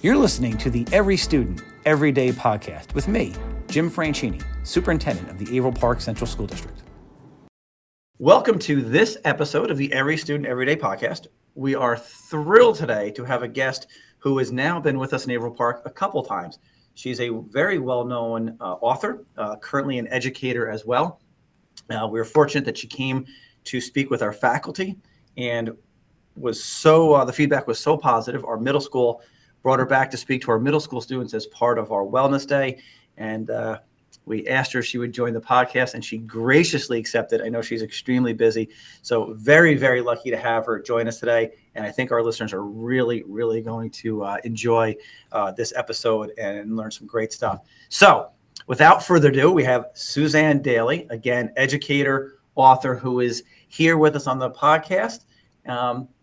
You're listening to the Every Student, Every Day podcast with me, Jim Franchini, Superintendent of the Averill Park Central School District. Welcome to this episode of the Every Student, Every Day podcast. We are thrilled today to have a guest who has now been with us in Averill Park a couple times. She's a very well-known author, currently an educator as well. We're fortunate that she came to speak with our faculty and the feedback was so positive. Our middle school brought her back to speak to our middle school students as part of our wellness day. And we asked her if she would join the podcast, and she graciously accepted. I know she's extremely busy. So very, very lucky to have her join us today. And I think our listeners are really, really going to enjoy this episode and learn some great stuff. So without further ado, we have Suzanne Dailey, again, educator, author, who is here with us on the podcast.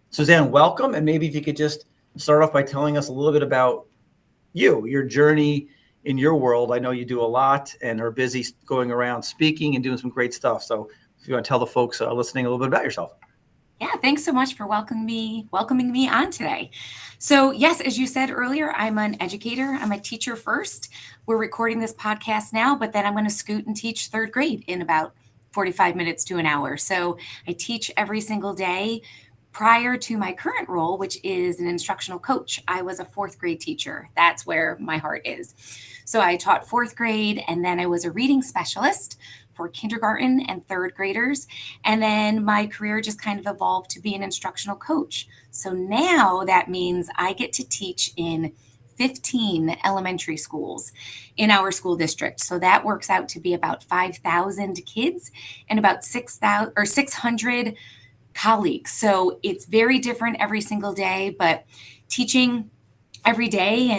Suzanne, welcome. And maybe if you could just start off by telling us a little bit about your journey in your world. I know you do a lot and are busy going around speaking and doing some great stuff. So if you want to tell the folks listening a little bit about yourself. Yeah, thanks so much for welcoming me on today. So yes, as you said earlier, I'm an educator. I'm a teacher first. We're recording this podcast now, but then I'm going to scoot and teach third grade in about 45 minutes to an hour. So I teach every single day. Prior to my current role, which is an instructional coach, I was a fourth grade teacher. That's where my heart is. So I taught fourth grade, and then I was a reading specialist for kindergarten and third graders. And then my career just kind of evolved to be an instructional coach. So now that means I get to teach in 15 elementary schools in our school district. So that works out to be about 5,000 kids and about 600 colleagues. So it's very different every single day, but teaching every day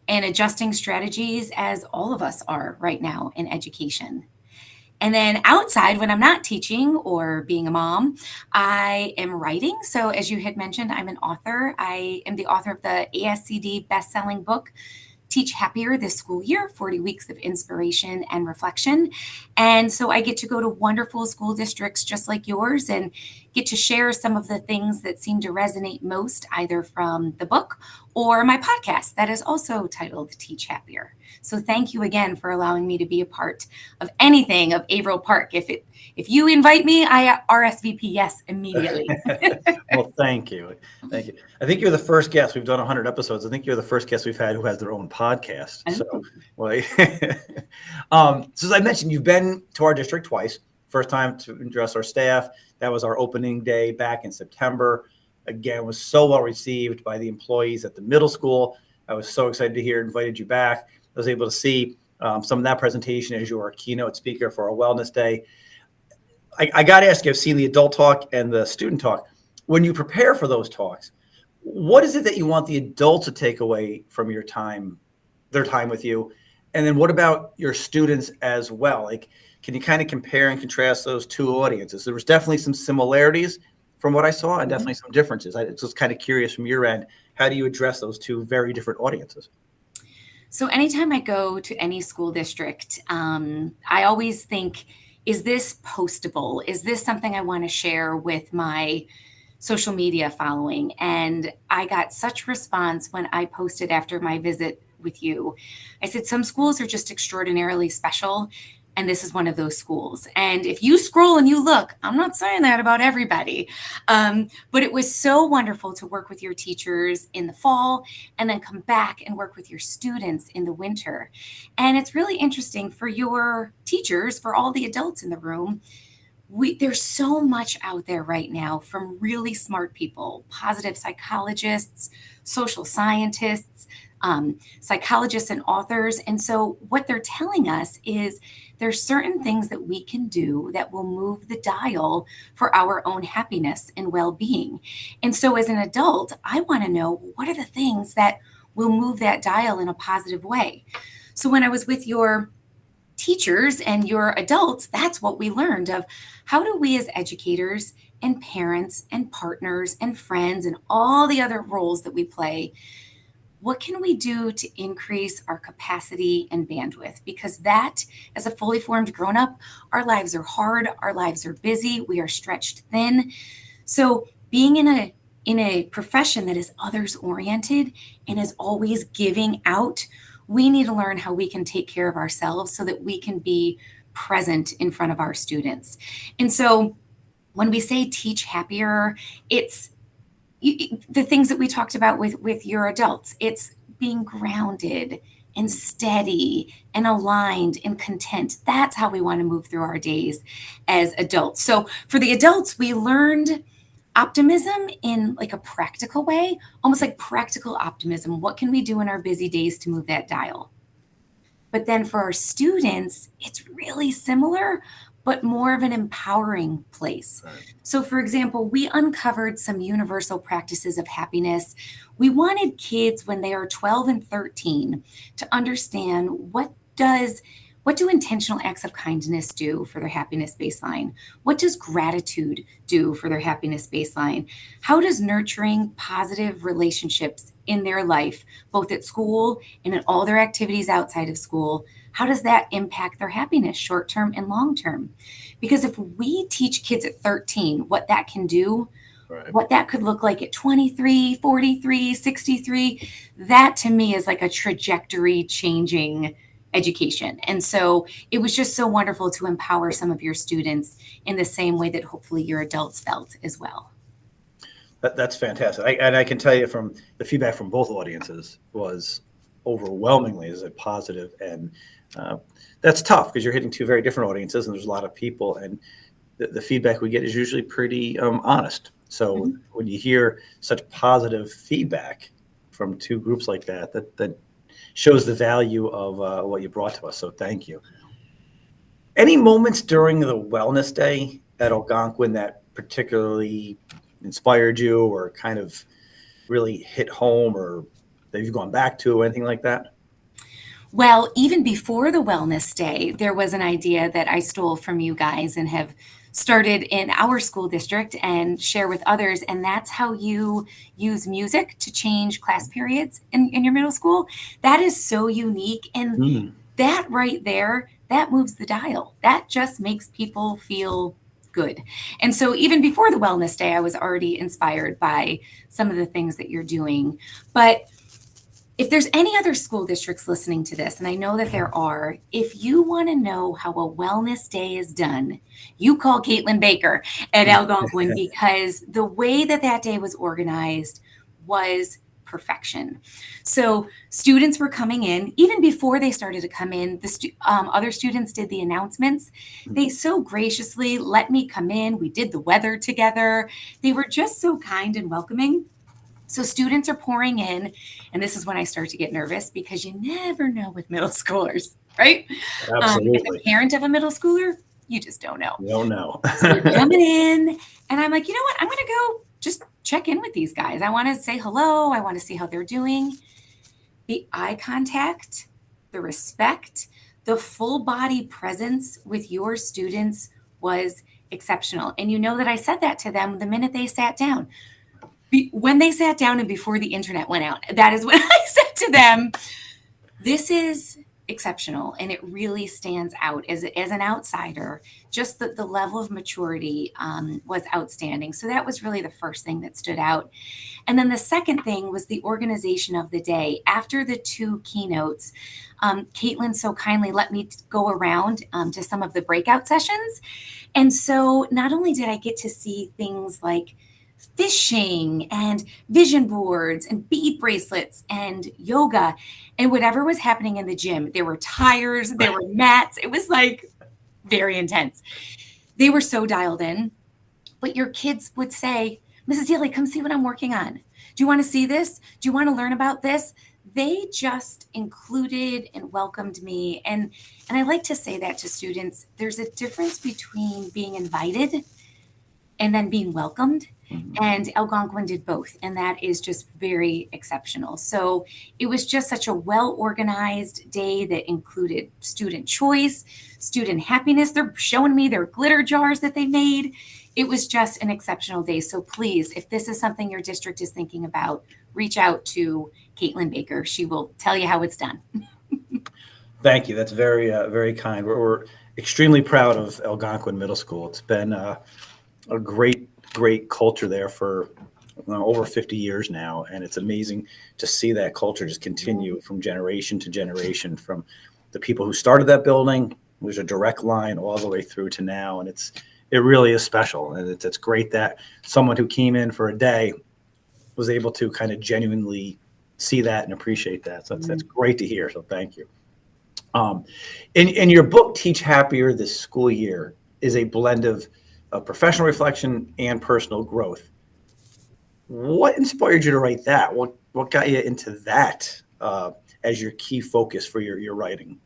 and adjusting strategies as all of us are right now in education. And then outside, when I'm not teaching or being a mom, I am writing. So as you had mentioned, I'm an author. I am the author of the ASCD best-selling book, Teach Happier This School Year, 40 Weeks of Inspiration and Reflection. And so I get to go to wonderful school districts just like yours and get to share some of the things that seem to resonate most, either from the book or my podcast that is also titled Teach Happier. So thank you again for allowing me to be a part of anything of Averill Park. If you invite me, I RSVP yes immediately. Well, thank you. Thank you. I think you're the first guest. We've done 100 episodes. I think you're the first guest we've had who has their own podcast. So, so as I mentioned, you've been to our district twice. First time to address our staff. That was our opening day back in September. Again, was so well received by the employees at the middle school. I was so excited to hear invited you back. I was able to see some of that presentation as your keynote speaker for our wellness day. I got to ask you, I've seen the adult talk and the student talk. When you prepare for those talks, what is it that you want the adults to take away from their time with you? And then what about your students as well? Like, can you kind of compare and contrast those two audiences? There was definitely some similarities from what I saw and definitely some differences. I was just kind of curious from your end, how do you address those two very different audiences? So anytime I go to any school district, I always think, is this postable? Is this something I want to share with my social media following? And I got such response when I posted after my visit with you. I said, some schools are just extraordinarily special. And this is one of those schools. And if you scroll and you look, I'm not saying that about everybody, but it was so wonderful to work with your teachers in the fall and then come back and work with your students in the winter. And it's really interesting for your teachers, for all the adults in the room. There's so much out there right now from really smart people, positive psychologists, social scientists, psychologists and authors. And so what they're telling us is there's certain things that we can do that will move the dial for our own happiness and well-being. And so as an adult, I want to know, what are the things that will move that dial in a positive way? So when I was with your teachers and your adults, that's what we learned of how do we as educators and parents and partners and friends and all the other roles that we play, what can we do to increase our capacity and bandwidth? Because that, as a fully formed grown-up, our lives are hard, our lives are busy, we are stretched thin. So being in a in a profession that is others oriented and is always giving out, we need to learn how we can take care of ourselves so that we can be present in front of our students. And so when we say teach happier, it's the things that we talked about with your adults. It's being grounded and steady and aligned and content. That's how we want to move through our days as adults. So for the adults, we learned optimism in like a practical way, almost like practical optimism. What can we do in our busy days to move that dial? But then for our students, it's really similar, but more of an empowering place. Right. So, for example, we uncovered some universal practices of happiness. We wanted kids when they are 12 and 13 to understand what do intentional acts of kindness do for their happiness baseline? What does gratitude do for their happiness baseline? How does nurturing positive relationships in their life, both at school and in all their activities outside of school, how does that impact their happiness short term and long term? Because if we teach kids at 13 what that can do, Right. what that could look like at 23, 43, 63, that to me is like a trajectory changing education. And so it was just so wonderful to empower some of your students in the same way that hopefully your adults felt as well. That's fantastic. And I can tell you from the feedback from both audiences was overwhelmingly is it positive. And that's tough because you're hitting two very different audiences and there's a lot of people. And the feedback we get is usually pretty honest. So when you hear such positive feedback from two groups like that shows the value of what you brought to us. So thank you. Any moments during the Wellness Day at Algonquin that particularly inspired you or kind of really hit home or that you've gone back to or anything like that? Well, even before the Wellness Day, there was an idea that I stole from you guys and have started in our school district and share with others. And that's how you use music to change class periods in your middle school. That is so unique. And that right there, that moves the dial. That just makes people feel good. And so even before the Wellness Day, I was already inspired by some of the things that you're doing. But if there's any other school districts listening to this, and I know that there are, if you want to know how a wellness day is done, you call Caitlin Baker at Algonquin because the way that that day was organized was perfection. So students were coming in, even before they started to come in, other students did the announcements. They so graciously let me come in. We did the weather together. They were just so kind and welcoming. So students are pouring in, and this is when I start to get nervous because you never know with middle schoolers, right? Absolutely. As a parent of a middle schooler, you just don't know. You don't know. So they're coming in, and I'm like, you know what? I'm going to go just check in with these guys. I want to say hello. I want to see how they're doing. The eye contact, the respect, the full body presence with your students was exceptional. And you know that I said that to them the minute they sat down. When they sat down and before the internet went out, that is when I said to them, this is exceptional. And it really stands out as an outsider. Just the level of maturity was outstanding. So that was really the first thing that stood out. And then the second thing was the organization of the day. After the two keynotes, Caitlin so kindly let me go around to some of the breakout sessions. And so not only did I get to see things like fishing and vision boards and bead bracelets and yoga and whatever was happening in the gym. There were tires, there were mats. It was like very intense. They were so dialed in. But your kids would say, Mrs. Dailey, come see what I'm working on. Do you want to see this? Do you want to learn about this? They just included and welcomed me. And I like to say that to students. There's a difference between being invited and then being welcomed. And Algonquin did both. And that is just very exceptional. So it was just such a well-organized day that included student choice, student happiness. They're showing me their glitter jars that they made. It was just an exceptional day. So please, if this is something your district is thinking about, reach out to Caitlin Baker. She will tell you how it's done. Thank you. That's very, very kind. We're extremely proud of Algonquin Middle School. It's been a great culture there for over 50 years now, and it's amazing to see that culture just continue from generation to generation, from the people who started that building. There's a direct line all the way through to now, and it really is special, and it's great that someone who came in for a day was able to kind of genuinely see that and appreciate that. So that's great to hear. So thank you. In your book, Teach Happier This School Year, is a blend of professional reflection and personal growth. What inspired you to write that? What got you into that as your key focus for your writing?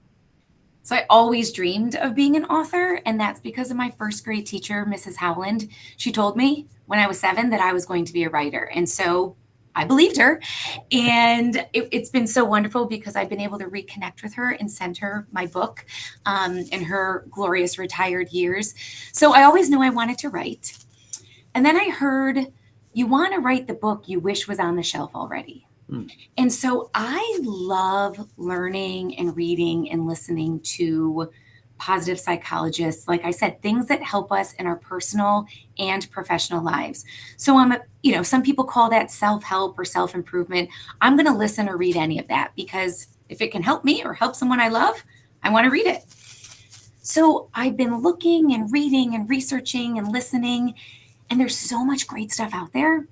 So I always dreamed of being an author, and that's because of my first grade teacher, Mrs. Howland. She told me when I was 7 that I was going to be a writer. And so I believed her. And it's been so wonderful because I've been able to reconnect with her and send her my book in her glorious retired years. So I always knew I wanted to write. And then I heard, you want to write the book you wish was on the shelf already. And so I love learning and reading and listening to positive psychologists. Like I said, things that help us in our personal and professional lives. So some people call that self-help or self-improvement. I'm going to listen or read any of that because if it can help me or help someone I love, I want to read it. So I've been looking and reading and researching and listening, and there's so much great stuff out there.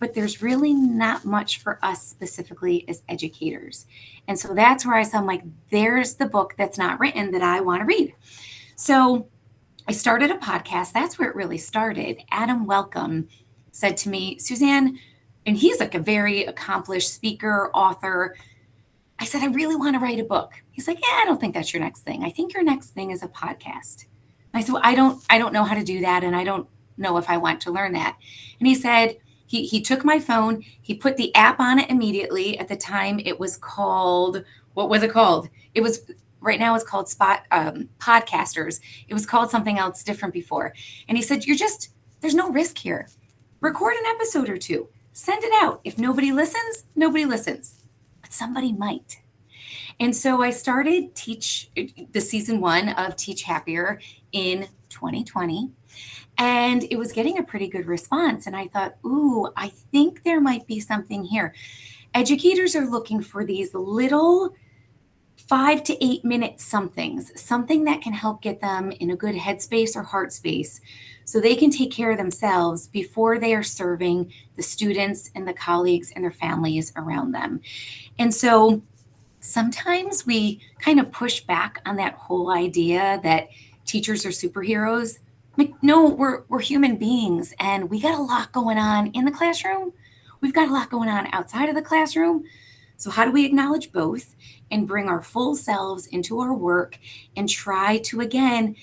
But there's really not much for us specifically as educators. And so that's where I'm like, there's the book that's not written that I want to read. So I started a podcast. That's where it really started. Adam Welcome said to me, Suzanne, and he's like a very accomplished speaker, author. I said, I really want to write a book. He's like, I don't think that's your next thing. I think your next thing is a podcast. And I said, well, I don't know how to do that. And I don't know if I want to learn that. And he said, He took my phone, he put the app on it immediately. At the time, it was called, what was it called? Right now it's called Podcasters. It was called something else different before. And he said, there's no risk here. Record an episode or two, send it out. If nobody listens, nobody listens, but somebody might. And so I started the season 1 of Teach Happier in 2020. And it was getting a pretty good response. And I thought, I think there might be something here. Educators are looking for these little 5 to 8 minute something that can help get them in a good headspace or heart space so they can take care of themselves before they are serving the students and the colleagues and their families around them. And so sometimes we kind of push back on that whole idea that teachers are superheroes. Like, no, we're human beings, and we got a lot going on in the classroom. We've got a lot going on outside of the classroom. So how do we acknowledge both and bring our full selves into our work and try to, again,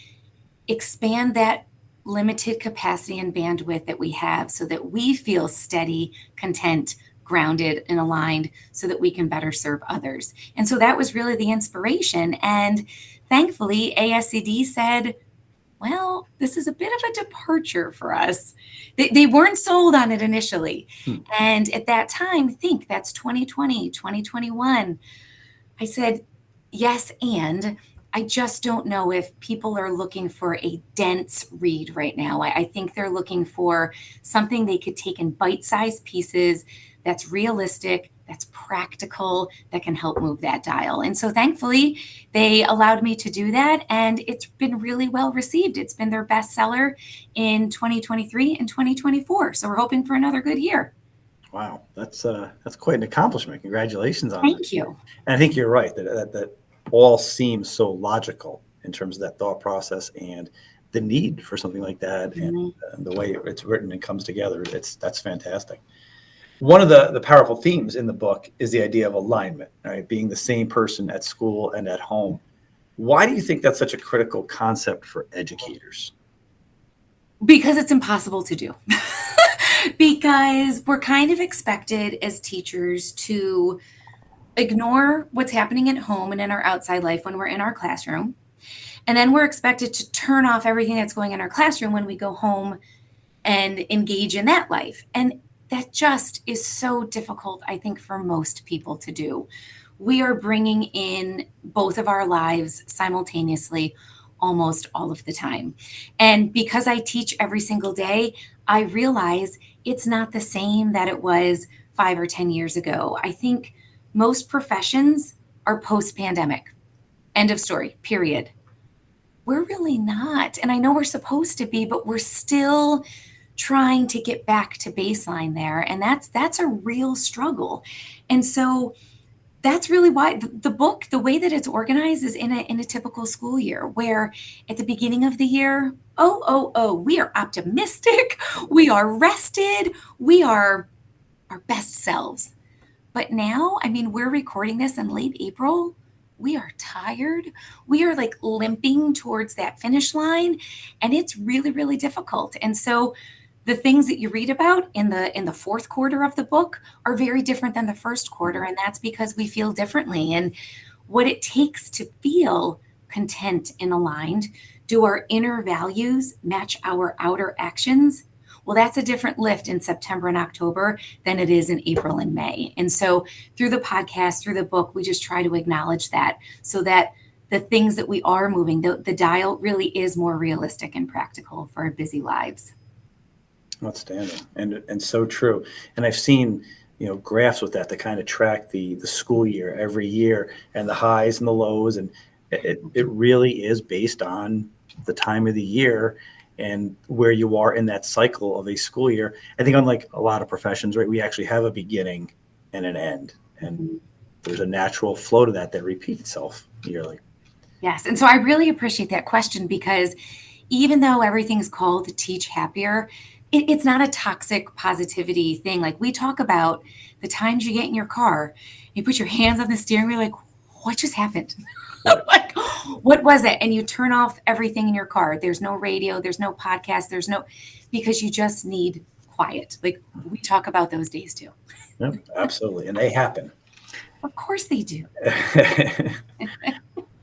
expand that limited capacity and bandwidth that we have so that we feel steady, content, grounded, and aligned so that we can better serve others. And so that was really the inspiration. And thankfully, ASCD said, well, this is a bit of a departure for us. They weren't sold on it initially. And at that time, that's 2020, 2021. I said, yes, and I just don't know if people are looking for a dense read right now. I think they're looking for something they could take in bite-sized pieces that's realistic, that's practical, that can help move that dial. And so thankfully, they allowed me to do that, and it's been really well received. It's been their bestseller in 2023 and 2024. So we're hoping for another good year. Wow, that's quite an accomplishment. Congratulations on that. Thank you. And I think you're right that all seems so logical in terms of that thought process and the need for something like that, and the way it's written and comes together. That's fantastic. One of the powerful themes in the book is the idea of alignment, right? Being the same person at school and at home. Why do you think that's such a critical concept for educators? Because it's impossible to do. Because we're kind of expected as teachers to ignore what's happening at home and in our outside life when we're in our classroom. And then we're expected to turn off everything that's going in our classroom when we go home and engage in that life. And that just is so difficult, I think, for most people to do. We are bringing in both of our lives simultaneously almost all of the time. And because I teach every single day, I realize it's not the same that it was 5 or 10 years ago. I think most professions are post pandemic. End of story, period. We're really not. And I know we're supposed to be, but we're still trying to get back to baseline there. And that's a real struggle. And so that's really why the book, the way that it's organized is in a typical school year, where at the beginning of the year, we are optimistic, we are rested, we are our best selves. But now, I mean, we're recording this in late April. We are tired. We are like limping towards that finish line, and it's really, really difficult. And so the things that you read about in the fourth quarter of the book are very different than the first quarter, and that's because we feel differently. And what it takes to feel content and aligned, do our inner values match our outer actions? Well, that's a different lift in September and October than it is in April and May. And so through the podcast, through the book, we just try to acknowledge that, so that the things that we are moving, the dial really is more realistic and practical for our busy lives. Outstanding, and so true. And I've seen, graphs with that kind of track the school year every year, and the highs and the lows, and it really is based on the time of the year and where you are in that cycle of a school year. I think unlike a lot of professions, right, we actually have a beginning and an end, and there's a natural flow to that repeats itself yearly. Yes. And so I really appreciate that question, because even though everything's called Teach Happier, it's not a toxic positivity thing. Like, we talk about the times you get in your car, you put your hands on the steering wheel, like, what just happened? Like, what was it? And you turn off everything in your car. There's no radio, there's no podcast, because you just need quiet. Like, we talk about those days too. Yep, absolutely. And they happen. Of course they do.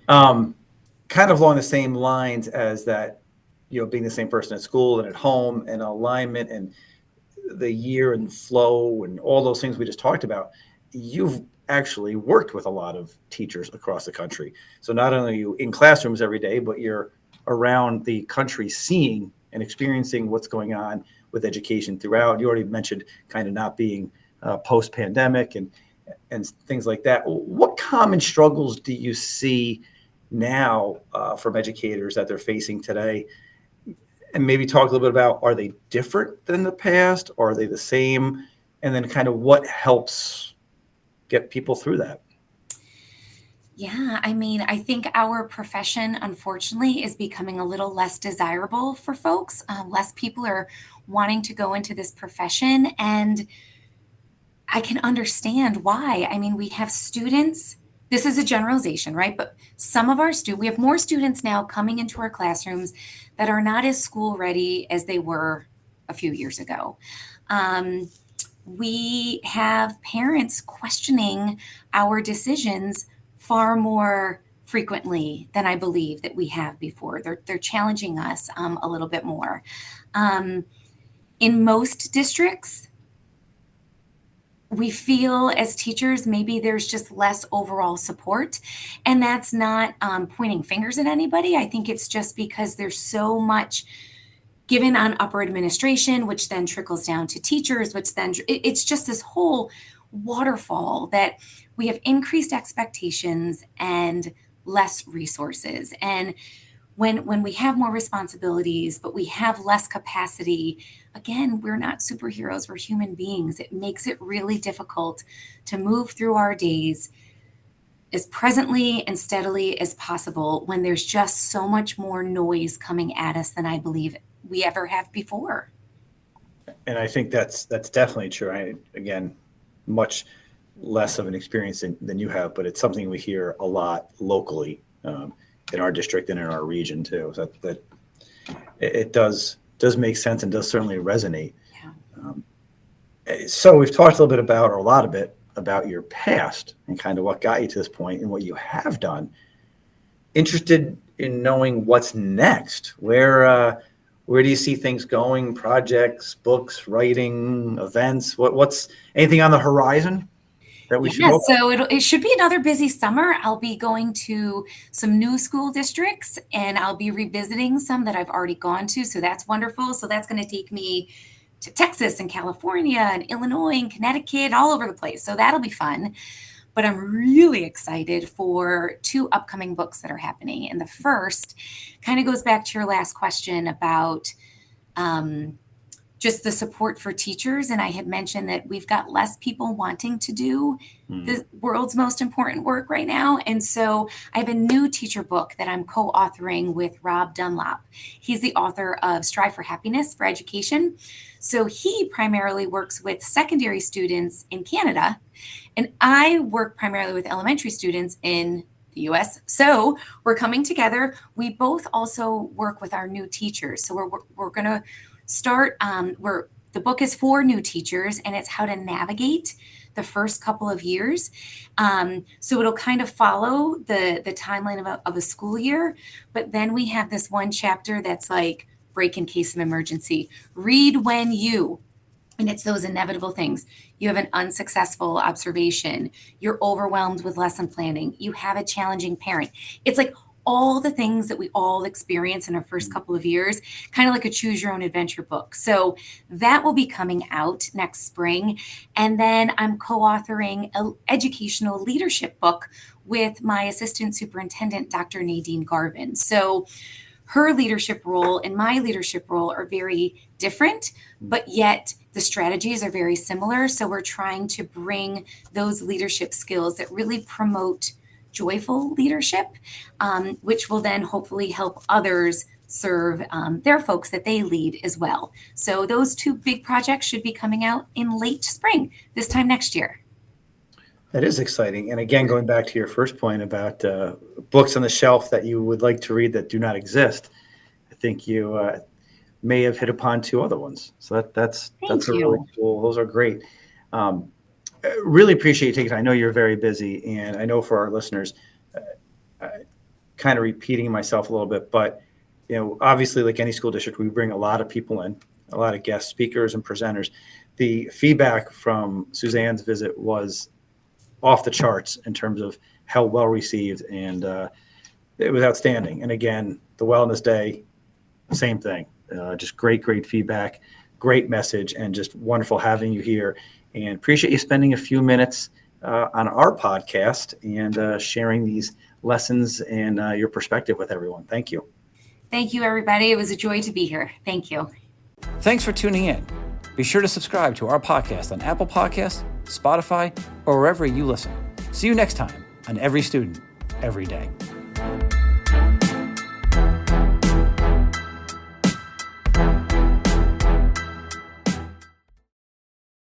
Kind of along the same lines as that, being the same person at school and at home, and alignment and the year and flow and all those things we just talked about, you've actually worked with a lot of teachers across the country. So not only are you in classrooms every day, but you're around the country seeing and experiencing what's going on with education throughout. You already mentioned kind of not being post-pandemic and things like that. What common struggles do you see now from educators that they're facing today? And maybe talk a little bit about, are they different than the past? Or are they the same? And then kind of what helps get people through that? Yeah, I mean, I think our profession, unfortunately, is becoming a little less desirable for folks. Less people are wanting to go into this profession, and I can understand why. I mean, we have students, this is a generalization, right? But some of our students, we have more students now coming into our classrooms that are not as school ready as they were a few years ago. We have parents questioning our decisions far more frequently than I believe that we have before. They're challenging us a little bit more. In most districts, we feel as teachers, maybe there's just less overall support. And that's not pointing fingers at anybody. I think it's just because there's so much given on upper administration, which then trickles down to teachers, which then it's just this whole waterfall that we have increased expectations and less resources. And when we have more responsibilities, but we have less capacity, again, we're not superheroes, we're human beings. It makes it really difficult to move through our days as presently and steadily as possible when there's just so much more noise coming at us than I believe we ever have before. And I think that's definitely true. Again, much less of an experience than you have, but it's something we hear a lot locally in our district and in our region too. So that it does make sense and does certainly resonate. Yeah. So we've talked a little bit about, or a lot of it, about your past and kind of what got you to this point and what you have done. Interested in knowing what's next. Where do you see things going? Projects, books, writing, events? What's anything on the horizon that we should hope? So it should be another busy summer. I'll be going to some new school districts, and I'll be revisiting some that I've already gone to. So that's wonderful. So that's going to take me to Texas and California and Illinois and Connecticut, all over the place. So that'll be fun. But I'm really excited for 2 upcoming books that are happening. And the first kind of goes back to your last question about just the support for teachers. And I had mentioned that we've got less people wanting to do the world's most important work right now. And so I have a new teacher book that I'm co-authoring with Rob Dunlop. He's the author of Strive for Happiness for Education. So he primarily works with secondary students in Canada, and I work primarily with elementary students in the US. So we're coming together. We both also work with our new teachers. So we're going to start the book is for new teachers, and it's how to navigate the first couple of years. So it'll kind of follow the timeline of a school year, but then we have this one chapter that's like break in case of emergency, read when you, and it's those inevitable things. You have an unsuccessful observation, you're overwhelmed with lesson planning, you have a challenging parent. It's like all the things that we all experience in our first couple of years, kind of like a choose your own adventure book. So that will be coming out next spring. And then I'm co-authoring an educational leadership book with my assistant superintendent, Dr. Nadine Garvin. So her leadership role and my leadership role are very different, but yet the strategies are very similar. So we're trying to bring those leadership skills that really promote joyful leadership, which will then hopefully help others serve their folks that they lead as well. So those 2 big projects should be coming out in late spring, this time next year. That is exciting. And again, going back to your first point about books on the shelf that you would like to read that do not exist, I think you may have hit upon 2 other ones. So that's really cool. Those are great. Really appreciate you taking time. I know you're very busy, and I know for our listeners, kind of repeating myself a little bit, but obviously, like any school district, we bring a lot of people in, a lot of guest speakers and presenters. The feedback from Suzanne's visit was off the charts in terms of how well received, and it was outstanding. And again, the Wellness Day, same thing. Just great feedback, great message, and just wonderful having you here. And appreciate you spending a few minutes on our podcast and sharing these lessons and your perspective with everyone. Thank you. Thank you, everybody. It was a joy to be here. Thank you. Thanks for tuning in. Be sure to subscribe to our podcast on Apple Podcasts, Spotify, or wherever you listen. See you next time on Every Student, Every Day.